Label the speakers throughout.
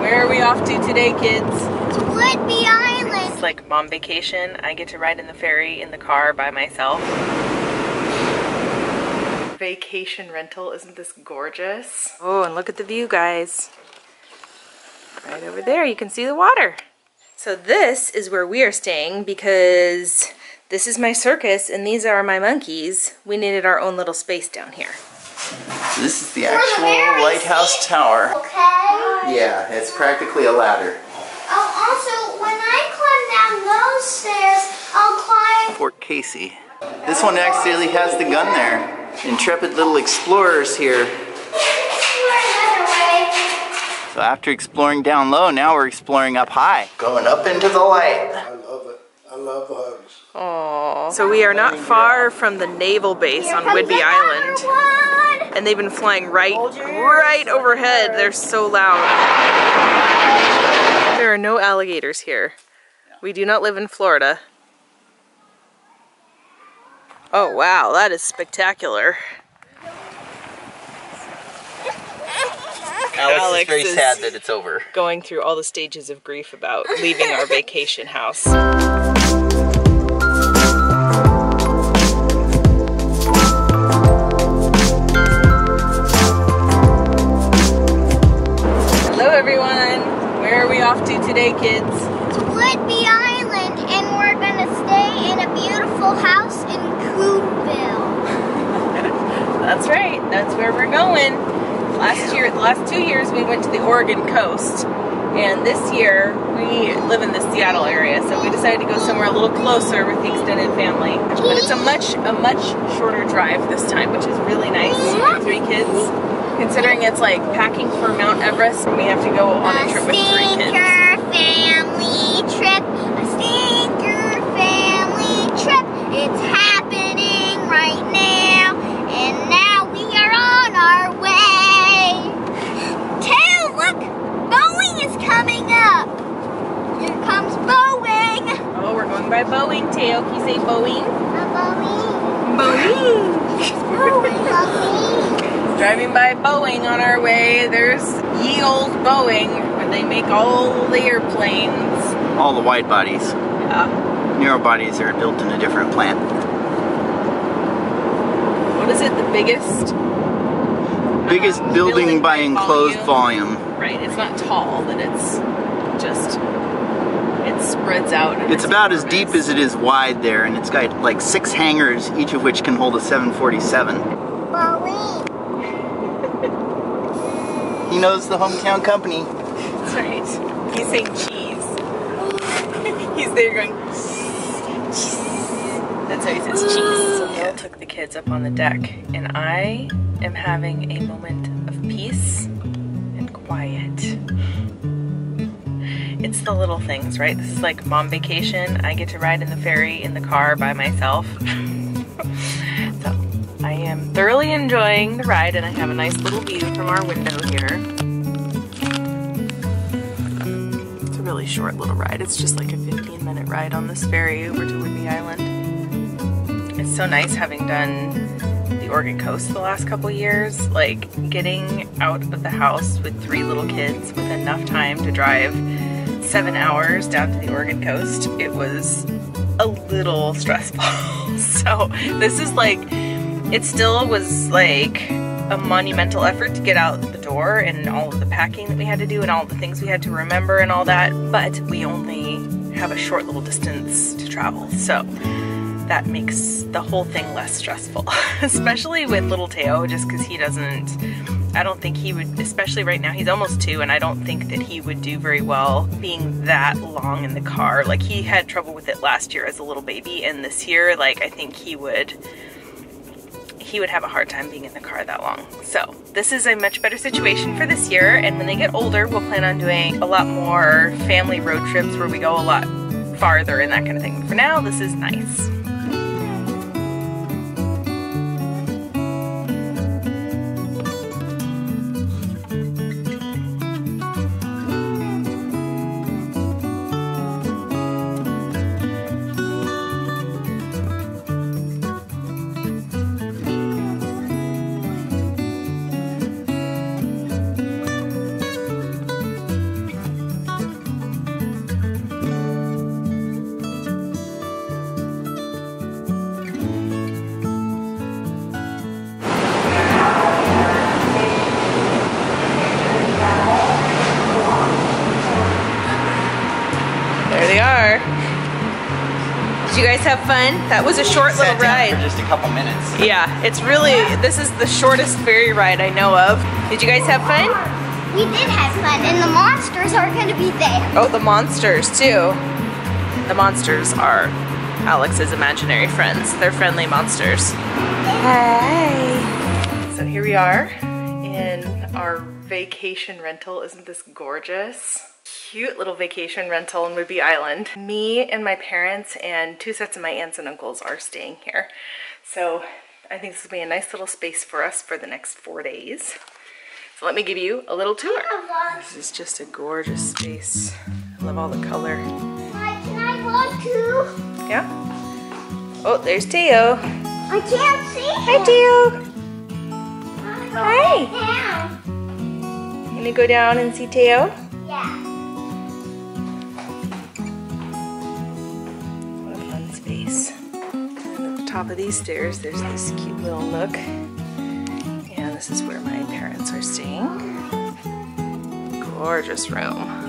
Speaker 1: Where are we off to today, kids?
Speaker 2: To Whidbey Island.
Speaker 1: It's like mom vacation. I get to ride in the ferry in the car by myself. Vacation rental, isn't this gorgeous? Oh, and look at the view, guys. Right over there, you can see the water. So this is where we are staying because this is my circus and these are my monkeys. We needed our own little space down here.
Speaker 3: This is the actual lighthouse tower.
Speaker 2: Okay.
Speaker 3: Yeah, it's practically a ladder.
Speaker 2: Oh, also, when I climb down those stairs, I'll climb...
Speaker 3: Fort Casey. This one actually has the gun there. Intrepid little explorers here. So after exploring down low, now we're exploring up high. Going up into the light.
Speaker 4: I love it. I love the hugs.
Speaker 1: Aww. So we are not far from the naval base on Whidbey Island. And they've been flying right overhead. They're so loud. There are no alligators here. We do not live in Florida. Oh wow, that is spectacular.
Speaker 3: Alex is very sad that it's over.
Speaker 1: Going through all the stages of grief about leaving our vacation house. Hello everyone! Where are we off to today, kids?
Speaker 2: To Whidbey Island, and we're gonna stay in a beautiful house in Coopville.
Speaker 1: That's right, that's where we're going. The last 2 years we went to the Oregon coast, and this year we live in the Seattle area, so we decided to go somewhere a little closer with the extended family. But it's a much shorter drive this time, which is really nice for 3 kids. Considering it's like packing for Mount Everest, we have to go on a trip with 3 kids.
Speaker 2: Family trip, a stinker family trip. It's happening right now, and now we are on our way. Teo, look, Boeing is coming up. Here comes Boeing.
Speaker 1: Oh, we're going by Boeing, Teo. Can you say Boeing?
Speaker 2: Boeing.
Speaker 1: Boeing.
Speaker 2: Boeing.
Speaker 1: Driving by Boeing on our way. There's ye old Boeing, where they make all the airplanes.
Speaker 3: All the wide bodies.
Speaker 1: Yeah.
Speaker 3: Narrow bodies are built in a different plant.
Speaker 1: What is it? The biggest
Speaker 3: building by enclosed volume.
Speaker 1: Right. It's not tall, but it's just, it spreads out.
Speaker 3: It's about as deep as it is wide there, and it's got like 6 hangars, each of which can hold a 747.
Speaker 2: Boeing.
Speaker 3: He knows the hometown company.
Speaker 1: That's right. He's saying cheese. He's there going, that's how he says cheese. So Bill took the kids up on the deck, and I am having a moment of peace and quiet. It's the little things, right? This is like mom vacation. I get to ride in the ferry in the car by myself. So I am thoroughly enjoying the ride, and I have a nice little view from our window here. It's a really short little ride. It's just like a 15-minute ride on this ferry over to Whidbey Island. It's so nice having done the Oregon coast the last couple years, like getting out of the house with 3 little kids with enough time to drive 7 hours down to the Oregon coast. It was a little stressful. So this is like, it still was like a monumental effort to get out the door and all of the packing that we had to do and all the things we had to remember and all that, but we only have a short little distance to travel. So that makes the whole thing less stressful, especially with little Teo, just because he doesn't, I don't think he would, especially right now, he's almost 2, and I don't think that he would do very well being that long in the car. Like, he had trouble with it last year as a little baby, and this year, like, I think he would have a hard time being in the car that long. So this is a much better situation for this year, and when they get older, we'll plan on doing a lot more family road trips where we go a lot farther and that kind of thing. But for now, this is nice. Did you guys have fun? That was a short little
Speaker 3: Sat down
Speaker 1: ride.
Speaker 3: for just a couple minutes.
Speaker 1: Yeah, it's really, this is the shortest ferry ride I know of. Did you guys have fun?
Speaker 2: We did have fun, and the monsters are going to be there.
Speaker 1: Oh, the monsters too. The monsters are Alex's imaginary friends. They're friendly monsters. Hi. So here we are in our vacation rental. Isn't this gorgeous? Cute little vacation rental in Whidbey Island. Me and my parents and 2 sets of my aunts and uncles are staying here. So I think this will be a nice little space for us for the next 4 days. So let me give you a little tour. This is just a gorgeous space. I love all the color.
Speaker 2: Can I vlog too?
Speaker 1: Yeah? Oh, there's Teo.
Speaker 2: I can't see him.
Speaker 1: Hi, Teo. Hi.
Speaker 2: Down.
Speaker 1: Can you go down and see Teo?
Speaker 2: Yeah.
Speaker 1: What a fun space. And at the top of these stairs, there's this cute little nook. And this is where my parents are staying. Gorgeous room.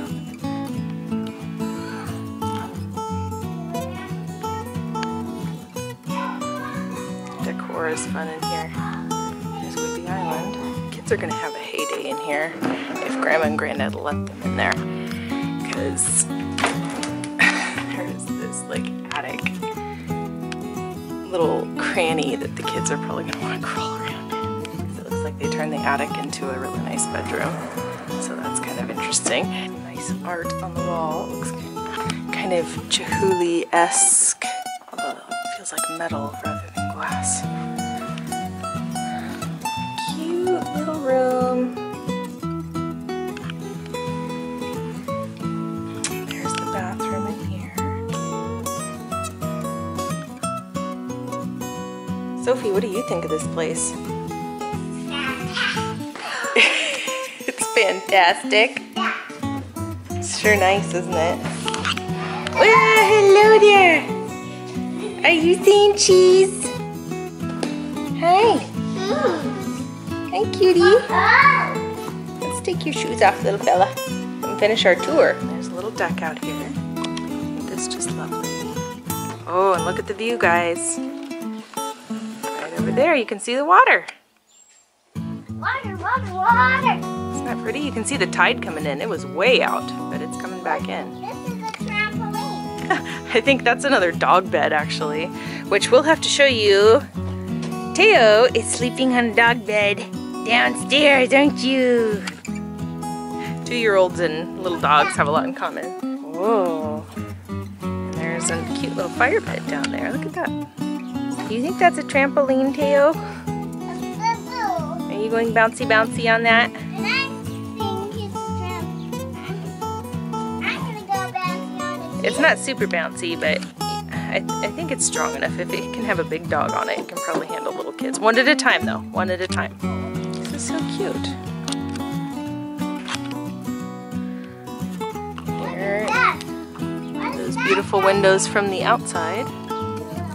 Speaker 1: Decor is fun in here. There's Whidbey Island. Kids are gonna have a heyday in here if Grandma and Granddad let them in there. Because there's this like attic little cranny that the kids are probably gonna want to crawl around in. Because it looks like they turned the attic into a really nice bedroom. So that's kind of interesting. Nice art on the wall. It looks kind of Chihuly-esque, although it feels like metal rather than glass. Cute little room. There's the bathroom in here. Sophie, what do you think of this place? It's fantastic. It's sure nice, isn't it? Well, hello there. Are you saying cheese? Hi. Hi, cutie. Let's take your shoes off, little fella, and finish our tour. There's a little deck out here. Isn't this just lovely? Oh, and look at the view, guys. Right over there, you can see the water.
Speaker 2: Water, water, water.
Speaker 1: Isn't that pretty? You can see the tide coming in. It was way out, but it's coming back in.
Speaker 2: This is a trampoline.
Speaker 1: I think that's another dog bed, actually, which we'll have to show you. Teo is sleeping on a dog bed downstairs, aren't you? 2-year-olds and little dogs have a lot in common. Whoa. And there's a cute little fire pit down there. Look at that. Do you think that's a trampoline, Teo? Are you going bouncy bouncy on that?
Speaker 2: And I think it's a trampoline. I'm gonna go bouncy on it.
Speaker 1: It's not super bouncy, but I think it's strong enough. If it can have a big dog on it, it can probably handle little kids. One at a time, though. One at a time. This is so cute. Here, those beautiful windows from the outside.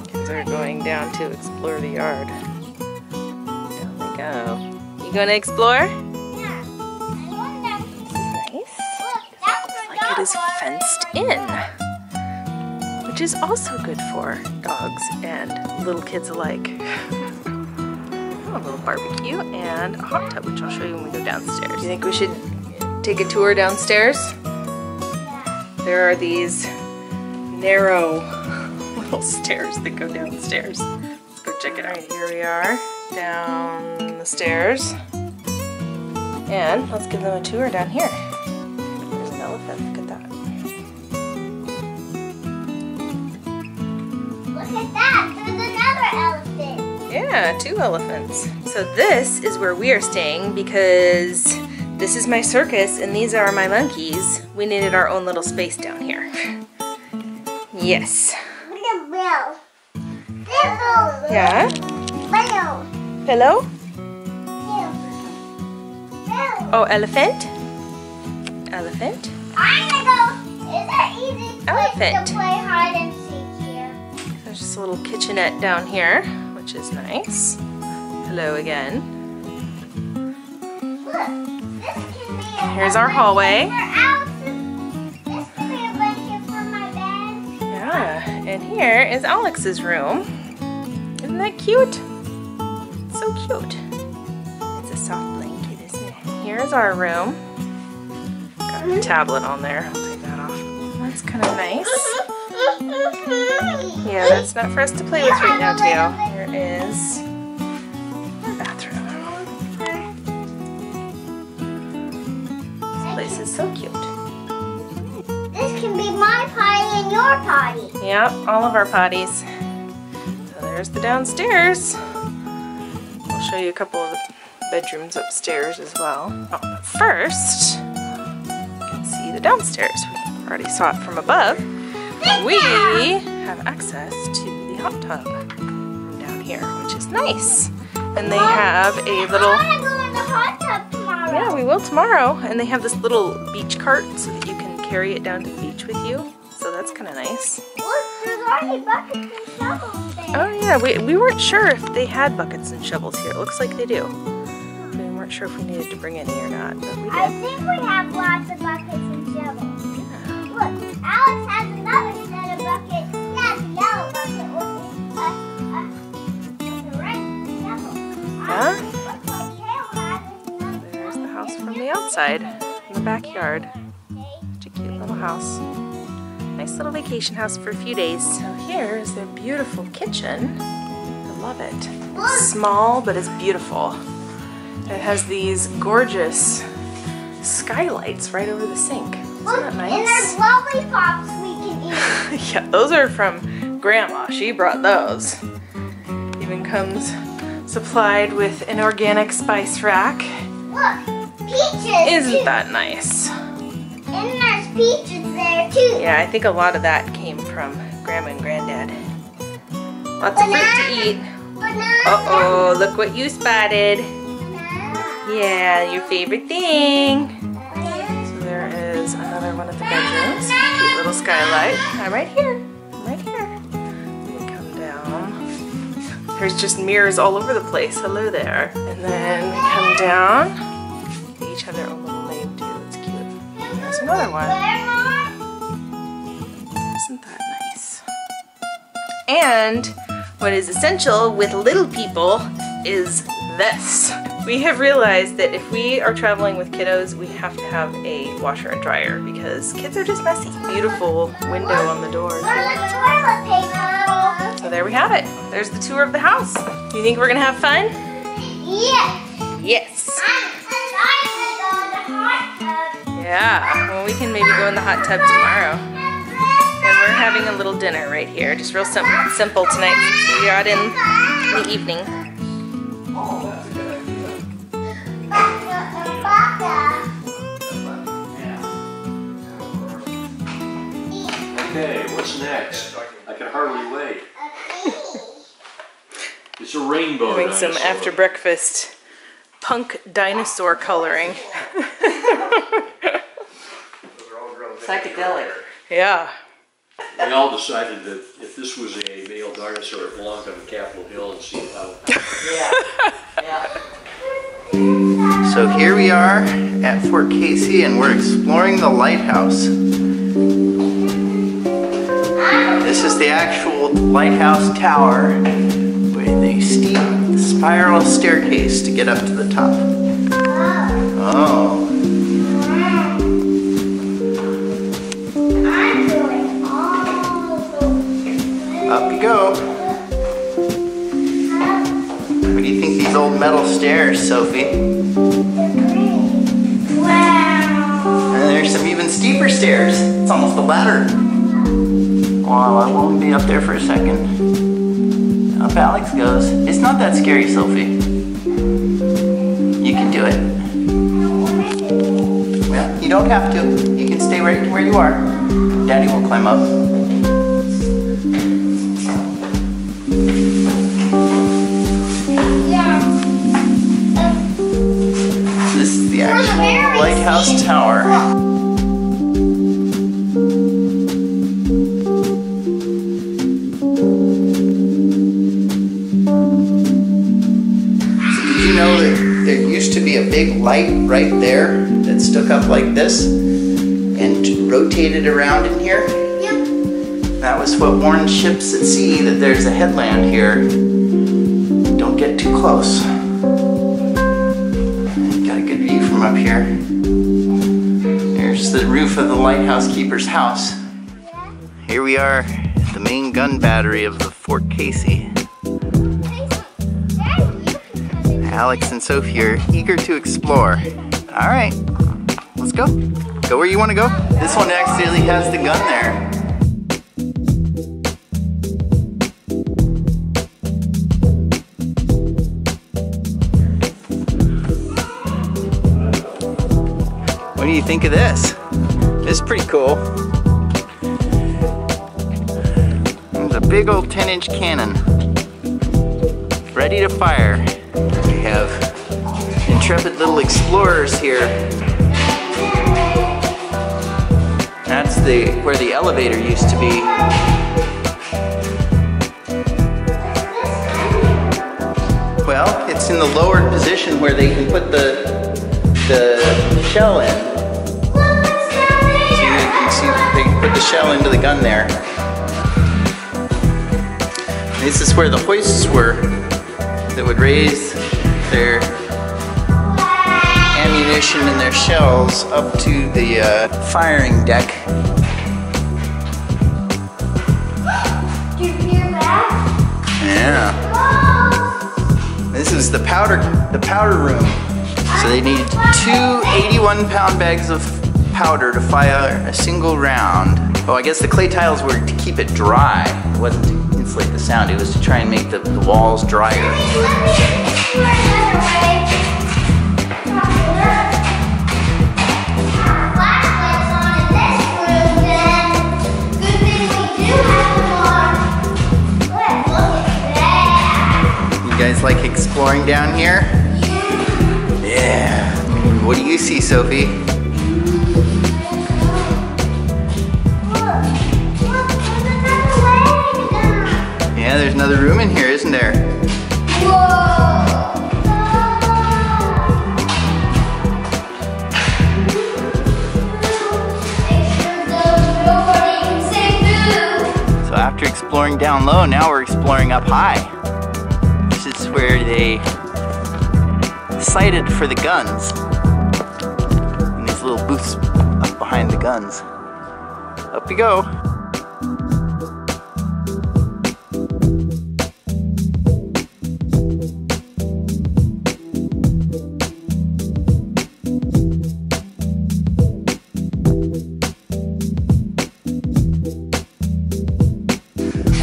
Speaker 1: Kids are going down to explore the yard. Down they go. You gonna explore?
Speaker 2: Yeah. I wonder.
Speaker 1: Nice.
Speaker 2: Look, that's for
Speaker 1: Like it is fenced in, which is also good for dogs and little kids alike. Oh, a little barbecue and a hot tub, which I'll show you when we go downstairs. Do you think we should take a tour downstairs? There are these narrow little stairs that go downstairs. Let's go check it out. All right, here we are down the stairs. And let's give them a tour down here. There's an elephant, look at that.
Speaker 2: Look at that. There's another elephant.
Speaker 1: Yeah, 2 elephants. So this is where we are staying because this is my circus and these are my monkeys. We needed our own little space down here. Yes.
Speaker 2: Look at Bill. Bill.
Speaker 1: Yeah?
Speaker 2: Bill.
Speaker 1: Hello?
Speaker 2: Bill.
Speaker 1: Oh, elephant? Elephant?
Speaker 2: I'm gonna go. Is there easy place
Speaker 1: Elephant.
Speaker 2: to play hide and seek here?
Speaker 1: There's just a little kitchenette down here, which is nice. Hello again.
Speaker 2: Look, this can be a
Speaker 1: Here's our hallway.
Speaker 2: for Alice's. This can be a blanket for my bed.
Speaker 1: Yeah, And here is Alex's room. Isn't that cute? So cute. It's a soft blanket, isn't it? Here's our room. Got a tablet on there. I'll take that off. That's kind of nice. Yeah, that's not for us to play with right now, Teo. Here is our bathroom. This place is so cute.
Speaker 2: This can be my potty and your potty.
Speaker 1: Yep, all of our potties. So there's the downstairs. I'll show you a couple of the bedrooms upstairs as well. Oh, but first, you can see the downstairs. We already saw it from above. We have access to the hot tub from down here, which is nice. And they have a little...
Speaker 2: I want to go in the hot tub tomorrow.
Speaker 1: Yeah, we will tomorrow. And they have this little beach cart so that you can carry it down to the beach with you. So that's kind of nice.
Speaker 2: Look, there's already buckets and shovels there.
Speaker 1: Oh yeah, we weren't sure if they had buckets and shovels here. It looks like they do. We weren't sure if we needed to bring any or not, but we did.
Speaker 2: I think we have lots of buckets and shovels.
Speaker 1: Yeah.
Speaker 2: Look, Alex has another set of buckets. He has a yellow bucket with a red shovel.
Speaker 1: Yeah?
Speaker 2: Looks like Kale has another.
Speaker 1: There's the house from the outside, in the backyard. Such a cute little house. Nice little vacation house for a few days. So here is their beautiful kitchen. I love it. It's small, but it's beautiful. It has these gorgeous skylights right over the sink. Isn't
Speaker 2: Look,
Speaker 1: that
Speaker 2: and
Speaker 1: nice?
Speaker 2: there's lollipops we can eat.
Speaker 1: Yeah, those are from Grandma. She brought those. Even comes supplied with an organic spice rack.
Speaker 2: Look, peaches.
Speaker 1: Isn't that nice?
Speaker 2: And there's peaches there too.
Speaker 1: Yeah, I think a lot of that came from Grandma and Granddad. Lots of fruit to eat.
Speaker 2: Banana.
Speaker 1: Uh-oh, look what you spotted.
Speaker 2: Banana.
Speaker 1: Yeah, your favorite thing.
Speaker 2: Banana.
Speaker 1: So there is another one of the bedrooms. Cute little skylight. I'm right here. I'm right here. We come down. There's just mirrors all over the place. Hello there. And then we come down. They each have their own little name too. It's cute. And there's another one. Isn't that nice? And what is essential with little people is this. We have realized that if we are traveling with kiddos, we have to have a washer and dryer because kids are just messy. Beautiful window on the door.
Speaker 2: Where's the toilet paper?
Speaker 1: So there we have it. There's the tour of the house. You think we're gonna have fun?
Speaker 2: Yes.
Speaker 1: Yes.
Speaker 2: I'm excited to go in the hot tub.
Speaker 1: Yeah, well we can maybe go in the hot tub tomorrow. And we're having a little dinner right here. Just real simple tonight since we got in the evening.
Speaker 5: Okay, what's next? I can hardly wait. It's a rainbow
Speaker 1: Doing some
Speaker 5: dinosaur.
Speaker 1: after breakfast punk dinosaur coloring. Psychedelic. Yeah.
Speaker 5: We all decided that if this was a male dinosaur, it belonged on Capitol Hill and see how.
Speaker 3: So here we are at Fort Casey and we're exploring the lighthouse. This is the actual lighthouse tower with a steep spiral staircase to get up to the top. Oh. Up you go. What do you think these old metal stairs, Sophie?
Speaker 2: Wow.
Speaker 3: And there's some even steeper stairs. It's almost a ladder. Well, I won't be up there for a second. Up Alex goes. It's not that scary, Sophie. You can do it. Well, you don't have to. You can stay right where you are. Daddy will climb up. This is the actual lighthouse tower. There used to be a big light right there that stuck up like this and rotated around in here.
Speaker 2: Yep.
Speaker 3: That was what warned ships at sea that there's a headland here. Don't get too close. Got a good view from up here. There's the roof of the lighthouse keeper's house. Here we are at the main gun battery of the Fort Casey. Alex and Sophie are eager to explore. All right, let's go. Go where you want to go. This one actually has the gun there. What do you think of this? This is pretty cool. There's a big old 10-inch cannon, ready to fire. We have intrepid little explorers here. That's where the elevator used to be. Well, it's in the lowered position where they can put the shell in. So you can see they can put the shell into the gun there. This is where the hoists were that would raise their ammunition and their shells up to the firing deck.
Speaker 2: Do you hear that?
Speaker 3: Yeah. This is the powder room. So they needed 2 81-pound bags of powder to fire a single round. Oh, I guess the clay tiles were to keep it dry. It wasn't to insulate the sound. It was to try and make the walls drier. You guys like exploring down here? Yeah. What do you see, Sophie? Yeah, there's another room in here, isn't there? So after exploring down low, now we're exploring up high. This is where they sighted for the guns. And these little booths up behind the guns. Up we go.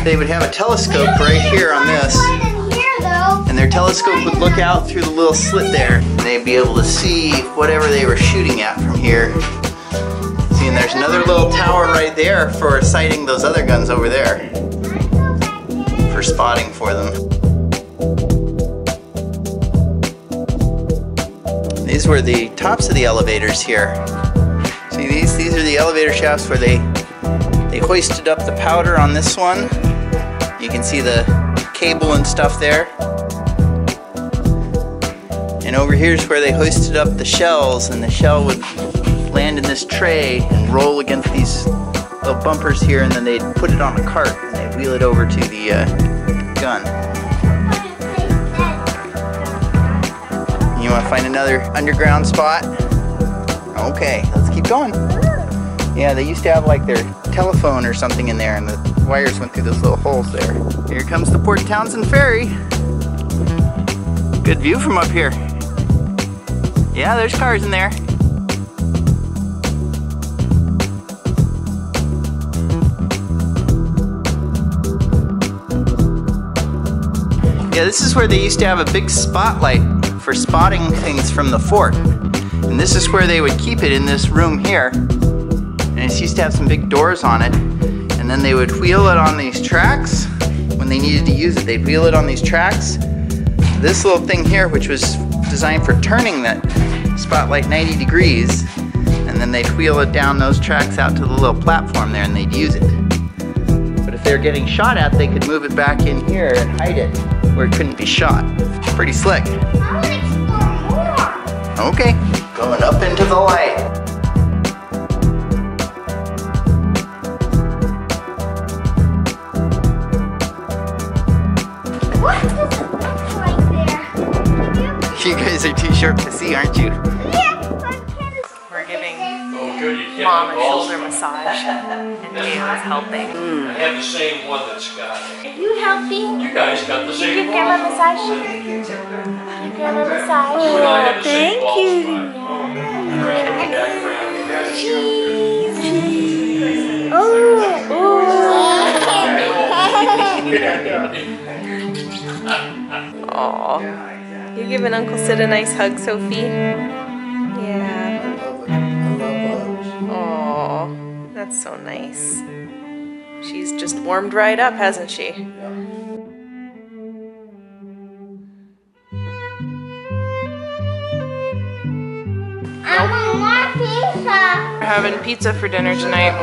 Speaker 3: They would have a telescope right here on this. And their telescope would look out through the little slit there. And they'd be able to see whatever they were shooting at from here. See, and there's another little tower right there for sighting those other guns over there. For spotting for them. These were the tops of the elevators here. See, these are the elevator shafts where they hoisted up the powder on this one. You can see the cable and stuff there. And over here's where they hoisted up the shells, and the shell would land in this tray and roll against these little bumpers here, and then they'd put it on a cart and they'd wheel it over to the gun. You want to find another underground spot? Okay, let's keep going. Yeah, they used to have like their telephone or something in there, and the wires went through those little holes there. Here comes the Port Townsend Ferry. Good view from up here. Yeah, there's cars in there. Yeah, this is where they used to have a big spotlight for spotting things from the fort. And this is where they would keep it, in this room here. And it used to have some big doors on it. And then they would wheel it on these tracks. When they needed to use it, they'd wheel it on these tracks. This little thing here, which was designed for turning that spotlight 90 degrees, and then they'd wheel it down those tracks out to the little platform there, and they'd use it. But if they were getting shot at, they could move it back in here and hide it where it couldn't be shot. Pretty slick.
Speaker 2: I want to explore more.
Speaker 3: Okay, going up into the light. eyes are too sharp to see, aren't you?
Speaker 1: We're giving
Speaker 5: Good,
Speaker 1: Mom a shoulder massage, and Kayla's helping.
Speaker 5: I have the same one that Scott.
Speaker 2: You helping?
Speaker 5: You guys got the same
Speaker 2: Give
Speaker 5: one.
Speaker 2: Grandma a massage. Give Grandma a massage.
Speaker 5: You and I have the same
Speaker 2: Thank
Speaker 5: ball
Speaker 2: you.
Speaker 5: spot.
Speaker 1: Aw. You giving Uncle Sid a nice hug, Sophie? Yeah.
Speaker 4: I love hugs.
Speaker 1: Aw, that's so nice. She's just warmed right up, hasn't she?
Speaker 2: I want more pizza.
Speaker 1: We're having pizza for dinner tonight.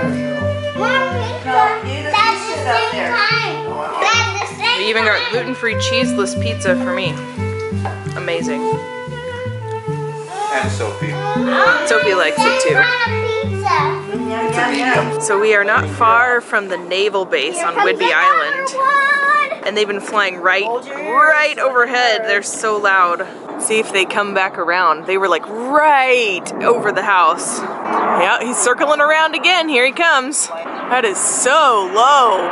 Speaker 2: More pizza. That's the same time. That's the same
Speaker 1: We even got
Speaker 2: time.
Speaker 1: gluten-free cheeseless pizza for me. Amazing.
Speaker 3: And Sophie.
Speaker 1: Sophie likes it too.
Speaker 3: It's a medium.
Speaker 1: So we are not far from the naval base on Whidbey Island. And they've been flying right overhead. They're so loud. See if they come back around. They were like right over the house. Yeah, he's circling around again. Here he comes. That is so low.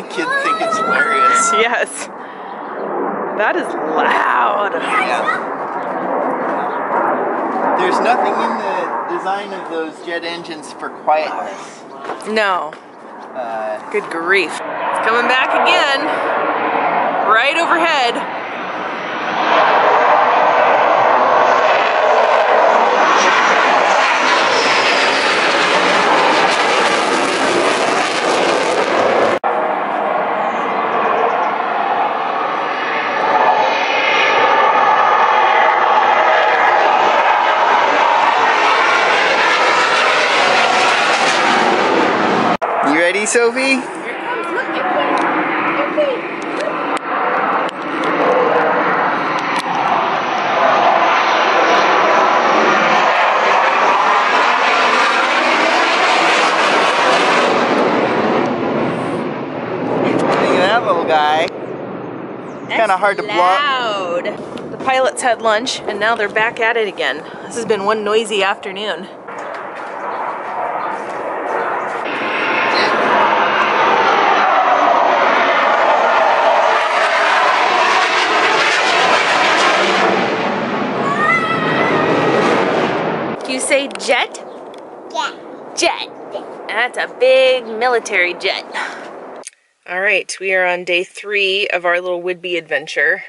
Speaker 3: Kids think it's hilarious.
Speaker 1: Yes. That is loud.
Speaker 3: Yeah. There's nothing in the design of those jet engines for quietness.
Speaker 1: No. Good grief. It's coming back again. Right overhead.
Speaker 3: You ready, Sophie? Guy. It's kind of hard to block.
Speaker 1: Loud. The pilots had lunch and now they're back at it again. This has been one noisy afternoon. Do you say jet?
Speaker 2: Yeah.
Speaker 1: Jet. That's a big military jet. All right, we are on day 3 of our little Whidbey adventure.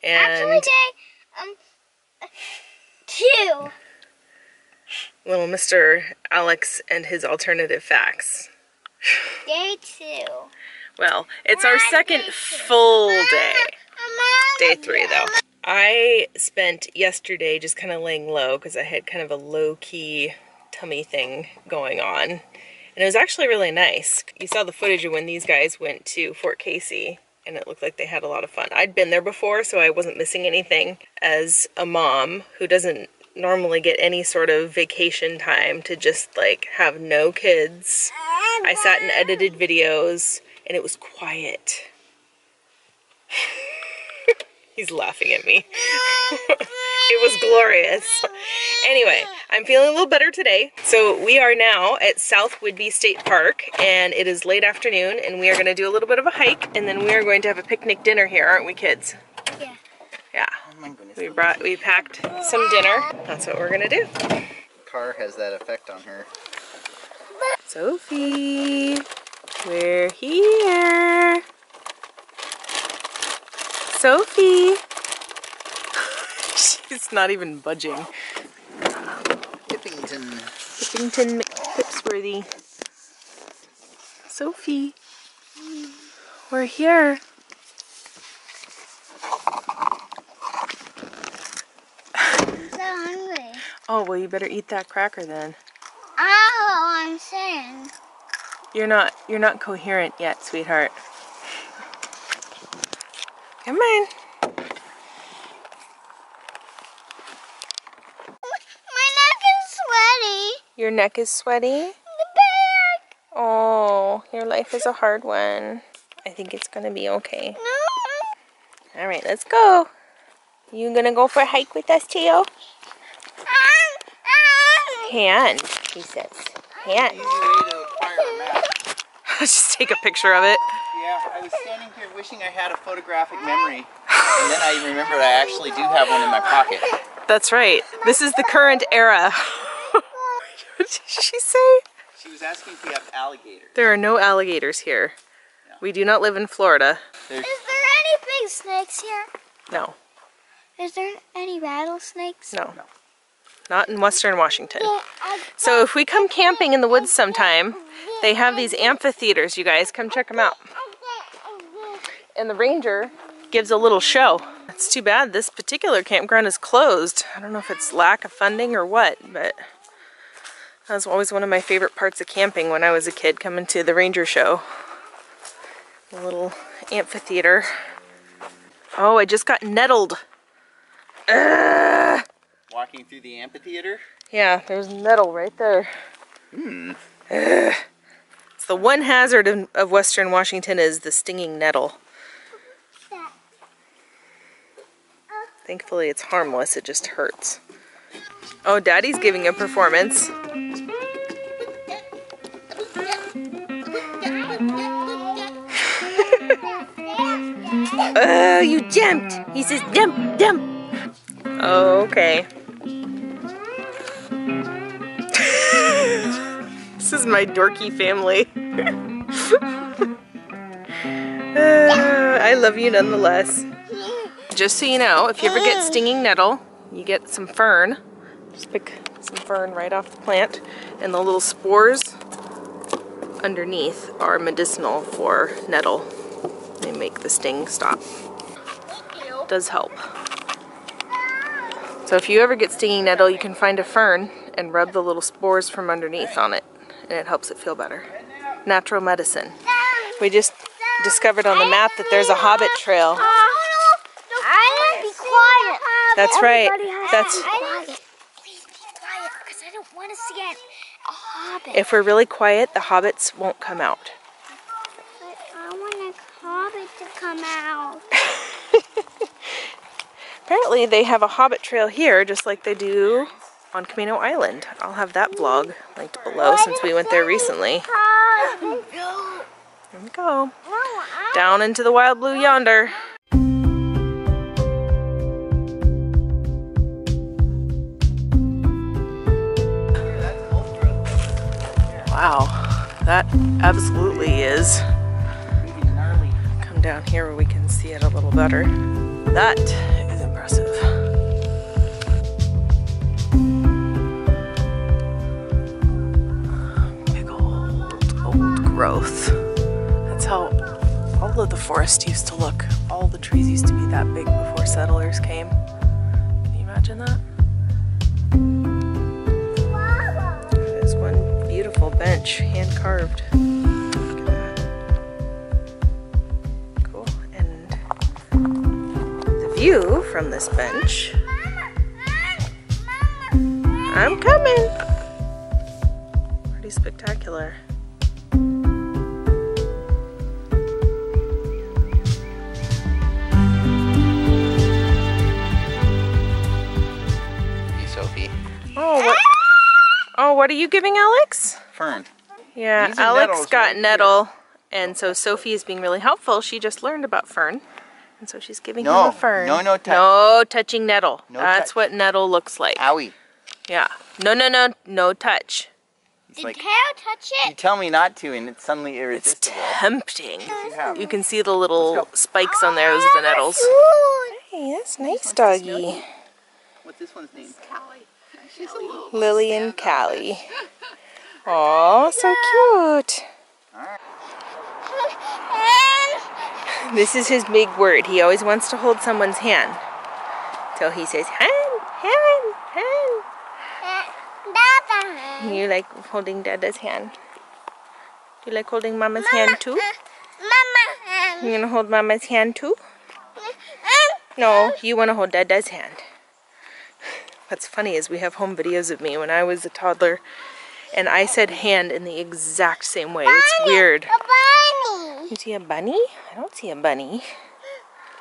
Speaker 1: And
Speaker 2: Actually, day 2.
Speaker 1: little Mr. Alex and his alternative facts.
Speaker 2: Day 2.
Speaker 1: Well, it's our second full day. Day 3 though. I spent yesterday just kind of laying low because I had kind of a low-key tummy thing going on. And it was actually really nice. You saw the footage of when these guys went to Fort Casey, and it looked like they had a lot of fun. I'd been there before, so I wasn't missing anything. As a mom who doesn't normally get any sort of vacation time to just like have no kids, I sat and edited videos, and it was quiet. He's laughing at me. It was glorious. Anyway, I'm feeling a little better today. So we are now at South Whidbey State Park, and it is late afternoon, and we are going to do a little bit of a hike, and then we are going to have a picnic dinner here, aren't we, kids?
Speaker 2: Yeah.
Speaker 1: Yeah.
Speaker 3: Oh my goodness.
Speaker 1: We packed some dinner. That's what we're going to do.
Speaker 3: The car has that effect on her.
Speaker 1: Sophie, we're here. Sophie. She's not even budging. Pippington McPipsworthy. Sophie, we're here.
Speaker 2: I'm so hungry.
Speaker 1: Oh, well, you better eat that cracker then.
Speaker 2: Oh, I'm saying.
Speaker 1: You're not coherent yet, sweetheart. Come on.
Speaker 2: My neck is sweaty.
Speaker 1: Your neck is sweaty?
Speaker 2: The back.
Speaker 1: Oh, your life is a hard one. I think it's gonna be okay.
Speaker 2: No.
Speaker 1: All right, let's go. You gonna go for a hike with us, Teo? Hand, he says. Hand.
Speaker 3: Easy way to acquire a map.
Speaker 1: Just take a picture of it.
Speaker 3: Yeah, I was standing here wishing I had a photographic memory. And then I remembered I actually do have one in my pocket.
Speaker 1: That's right. This is the current era. What did she say?
Speaker 3: She was asking if we have alligators.
Speaker 1: There are no alligators here. We do not live in Florida.
Speaker 2: Is there any big snakes here?
Speaker 1: No.
Speaker 2: Is there any rattlesnakes?
Speaker 1: No. Not in Western Washington. So if we come camping in the woods sometime, they have these amphitheaters, you guys. Come check them out. And the ranger gives a little show. It's too bad this particular campground is closed. I don't know if it's lack of funding or what, but that was always one of my favorite parts of camping when I was a kid, coming to the ranger show. A little amphitheater. Oh, I just got nettled.
Speaker 3: Walking through the amphitheater?
Speaker 1: Yeah, there's nettle right there. It's the one hazard of Western Washington is the stinging nettle. Thankfully it's harmless, it just hurts. Oh, Daddy's giving a performance. Oh, you jumped! He says jump, jump! Okay. This is my dorky family. I love you nonetheless. Just so you know, if you ever get stinging nettle, you get some fern. Just pick some fern right off the plant, and the little spores underneath are medicinal for nettle. They make the sting stop. It does help. So if you ever get stinging nettle, you can find a fern and rub the little spores from underneath on it, and it helps it feel better. Natural medicine. We just discovered on the map that there's a hobbit trail.
Speaker 2: I want to be quiet.
Speaker 1: That's right. That's
Speaker 2: Please be quiet, because I don't want to see a hobbit.
Speaker 1: if we're really quiet, the hobbits won't come out.
Speaker 2: But I want a hobbit to come out.
Speaker 1: Apparently they have a hobbit trail here, just like they do on Camino Island. I'll have that vlog linked below since we went there recently. Here we go. Down into the wild blue yonder. Wow, that absolutely is. Come down here where we can see it a little better. That is impressive. Big old growth. That's how all of the forest used to look. All the trees used to be that big before settlers came. Can you imagine that? There's one beautiful bench, hand carved. Look at that. Cool. And the view from this bench. I'm coming. Pretty spectacular.
Speaker 3: Sophie.
Speaker 1: Oh, what are you giving Alex?
Speaker 3: Fern.
Speaker 1: Yeah,
Speaker 3: These are
Speaker 1: Alex
Speaker 3: nettles
Speaker 1: got
Speaker 3: right
Speaker 1: nettle, and so Sophie is being really helpful. She just learned about fern, and so she's giving him a fern.
Speaker 3: No touch.
Speaker 1: No touching nettle.
Speaker 3: No
Speaker 1: That's
Speaker 3: touch.
Speaker 1: what nettle looks like.
Speaker 3: Owie.
Speaker 1: Yeah. No touch.
Speaker 3: It's
Speaker 2: Did
Speaker 3: like,
Speaker 2: Teo touch
Speaker 3: you
Speaker 2: it?
Speaker 3: tell me not to, and it's suddenly
Speaker 1: It's
Speaker 3: irresistible.
Speaker 1: tempting.
Speaker 3: have.
Speaker 1: You can see the little spikes on there. Those are the nettles. Hey, that's nice, doggy.
Speaker 3: What's this one's name?
Speaker 1: Lily and Callie. Aw, so cute. This is his big word. He always wants to hold someone's hand. So he says, hand, hand, hand. You like holding Dada's hand. Do you like holding Mama's hand too?
Speaker 2: Mama.
Speaker 1: You wanna hold Mama's hand too? No, you wanna hold Dada's hand. What's funny is we have home videos of me when I was a toddler and I said hand in the exact same way. It's weird.
Speaker 2: A bunny.
Speaker 1: You see a bunny? I don't see a bunny.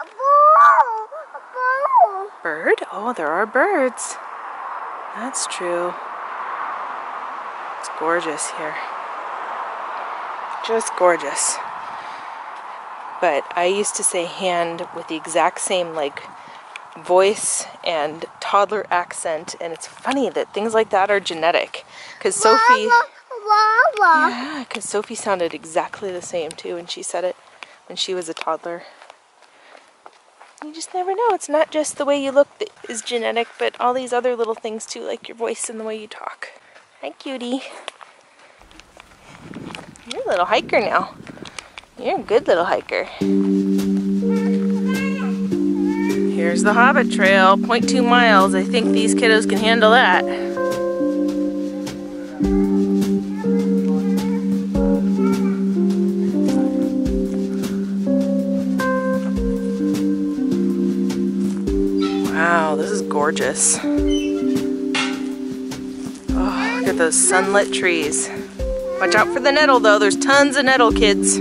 Speaker 2: A bull. A bull.
Speaker 1: Bird? Oh, there are birds. That's true. It's gorgeous here. Just gorgeous. But I used to say hand with the exact same like voice and toddler accent, and it's funny that things like that are genetic. Because Sophie, yeah, because Sophie sounded exactly the same too when she said it when she was a toddler. You just never know. It's not just the way you look that is genetic, but all these other little things too, like your voice and the way you talk. Hi, cutie. You're a little hiker now. You're a good little hiker. Here's the Hobbit Trail, 0.2 miles. I think these kiddos can handle that. Wow, this is gorgeous. Oh, look at those sunlit trees. Watch out for the nettle though, there's tons of nettle, kids.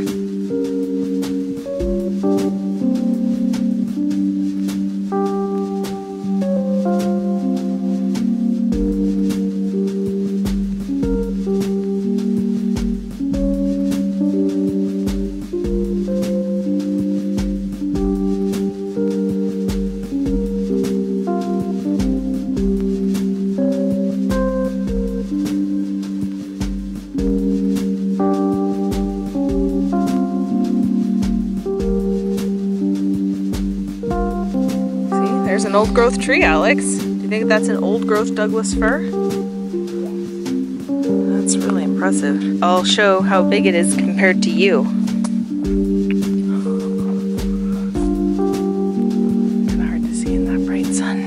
Speaker 1: There's an old growth tree, Alex. Do you think that's an old growth Douglas fir? That's really impressive. I'll show how big it is compared to you. Kind of hard to see in that bright sun.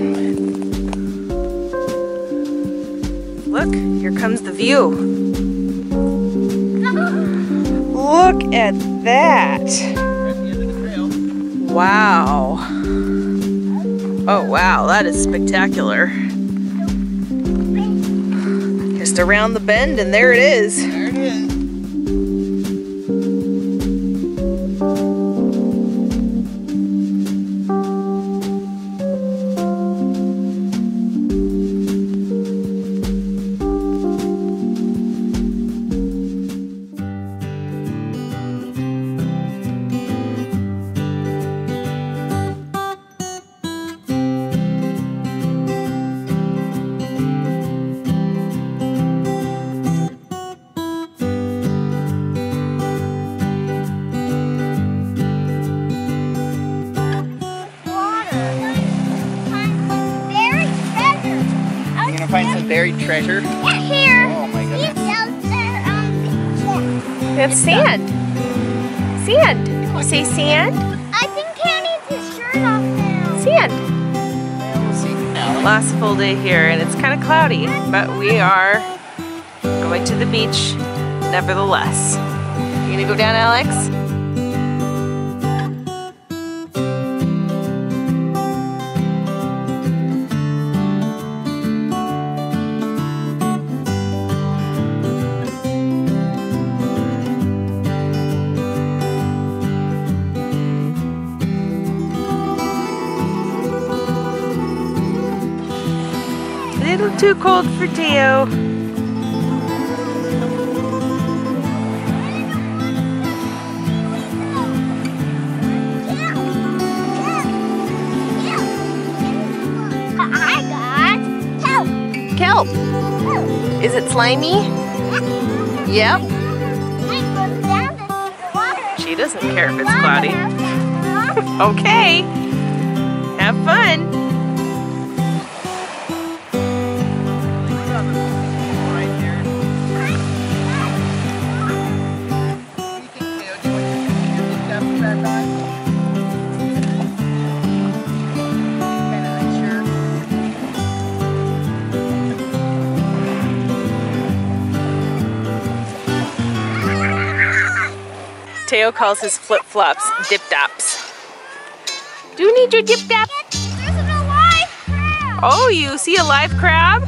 Speaker 1: But... Look, here comes the view. Look at that. Wow. Oh wow, that is spectacular. Just around the bend and there it is.
Speaker 3: There it is. Find some buried treasure.
Speaker 2: Yeah, here.
Speaker 3: Oh my goodness.
Speaker 1: That's sand. Sand. You say sand?
Speaker 2: I think Ken needs his shirt off now.
Speaker 1: Sand.
Speaker 3: We'll see now.
Speaker 1: Last full day here and it's kind of cloudy, but we are going to the beach nevertheless. You gonna go down, Alex? A little too cold for Theo.
Speaker 2: I got kelp.
Speaker 1: Kelp. Is it slimy? Yep. She doesn't care if it's cloudy. Okay. Have fun. Teo calls his flip-flops dip-dops. Do you need your dip-dap?
Speaker 2: There's an alive crab.
Speaker 1: Oh, you see a live crab?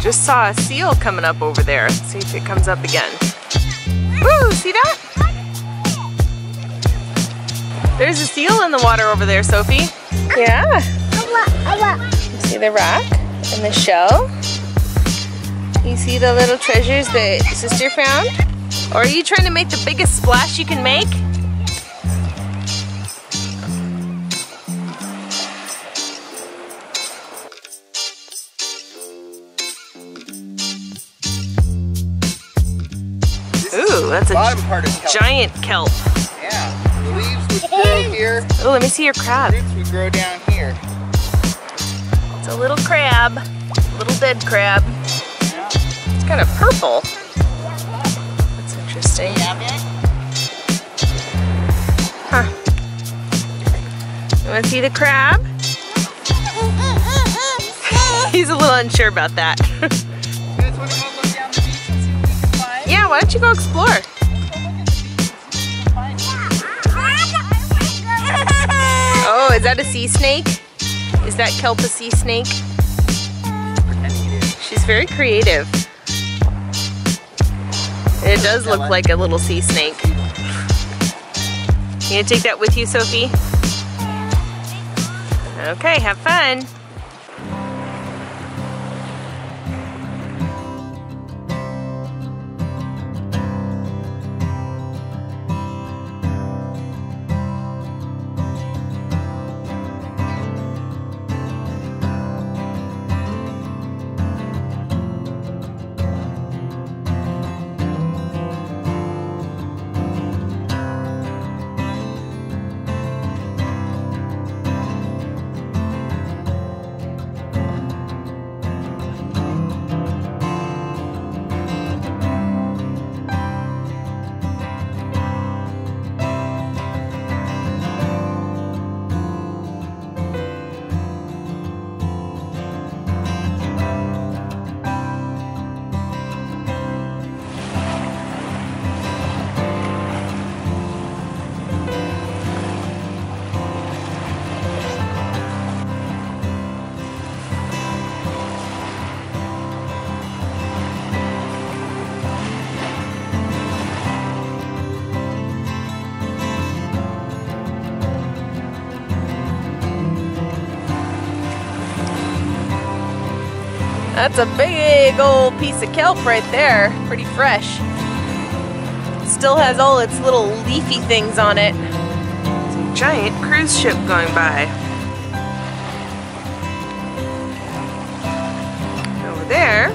Speaker 1: Just saw a seal coming up over there. Let's see if it comes up again. Woo, see that? There's a seal in the water over there, Sophie. Yeah. You see the rock and the shell? You see the little treasures that sister found? Or are you trying to make the biggest splash you can make? Ooh, that's a
Speaker 3: Bottom part of kelp.
Speaker 1: giant kelp.
Speaker 3: Yeah, the leaves would grow here.
Speaker 1: Oh, let me see your crab.
Speaker 3: Roots would grow down here.
Speaker 1: It's a little crab, little dead crab.
Speaker 3: Yeah.
Speaker 1: It's kind of purple. That's interesting. Huh. You want to see the crab? He's a little unsure about that.
Speaker 3: You guys want to go look down the beach and see what we can find?
Speaker 1: Yeah, why don't you go explore?
Speaker 3: Let's go look at the beach and see what we can find.
Speaker 1: Oh, is that a sea snake? Is that kelp a sea snake?
Speaker 3: Pretending it is.
Speaker 1: She's very creative. It does look like a little sea snake. You gonna take that with you, Sophie? Okay, have fun. That's a big old piece of kelp right there. Pretty fresh. Still has all its little leafy things on it. It's a giant cruise ship going by. Over there,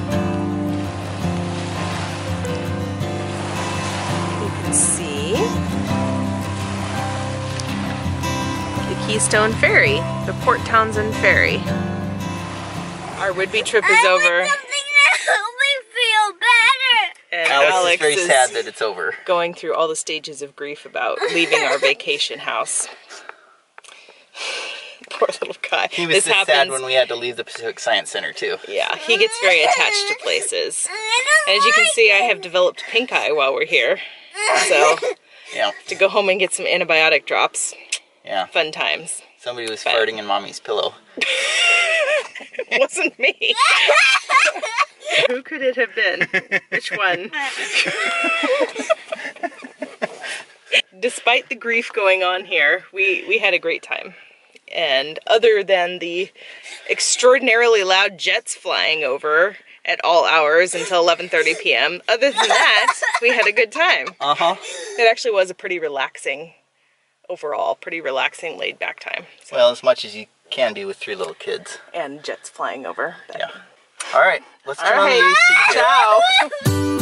Speaker 1: you can see the Keystone Ferry, the Port Townsend Ferry. Our Whidbey trip is over.
Speaker 2: I want something to help me feel better.
Speaker 1: And
Speaker 3: Alex is very sad that it's over.
Speaker 1: Going through all the stages of grief about leaving our vacation house. Poor little guy.
Speaker 3: He was sad when we had to leave the Pacific Science Center too.
Speaker 1: Yeah, he gets very attached to places. And as you can see, I have developed pink eye while we're here. So,
Speaker 3: Yeah.
Speaker 1: to go home and get some antibiotic drops.
Speaker 3: Yeah.
Speaker 1: Fun times.
Speaker 3: Somebody was farting in Mommy's pillow.
Speaker 1: It wasn't me. Who could it have been? Which one? Despite the grief going on here, we had a great time. And other than the extraordinarily loud jets flying over at all hours until 11:30 p.m., other than that, we had a good time.
Speaker 3: Uh-huh.
Speaker 1: It actually was a pretty relaxing, overall, pretty relaxing, laid-back time. So.
Speaker 3: Well, as much as you can do with 3 little kids.
Speaker 1: And jets flying over.
Speaker 3: Yeah. All right, let's turn on the
Speaker 1: All right,
Speaker 3: AC here.
Speaker 1: ciao.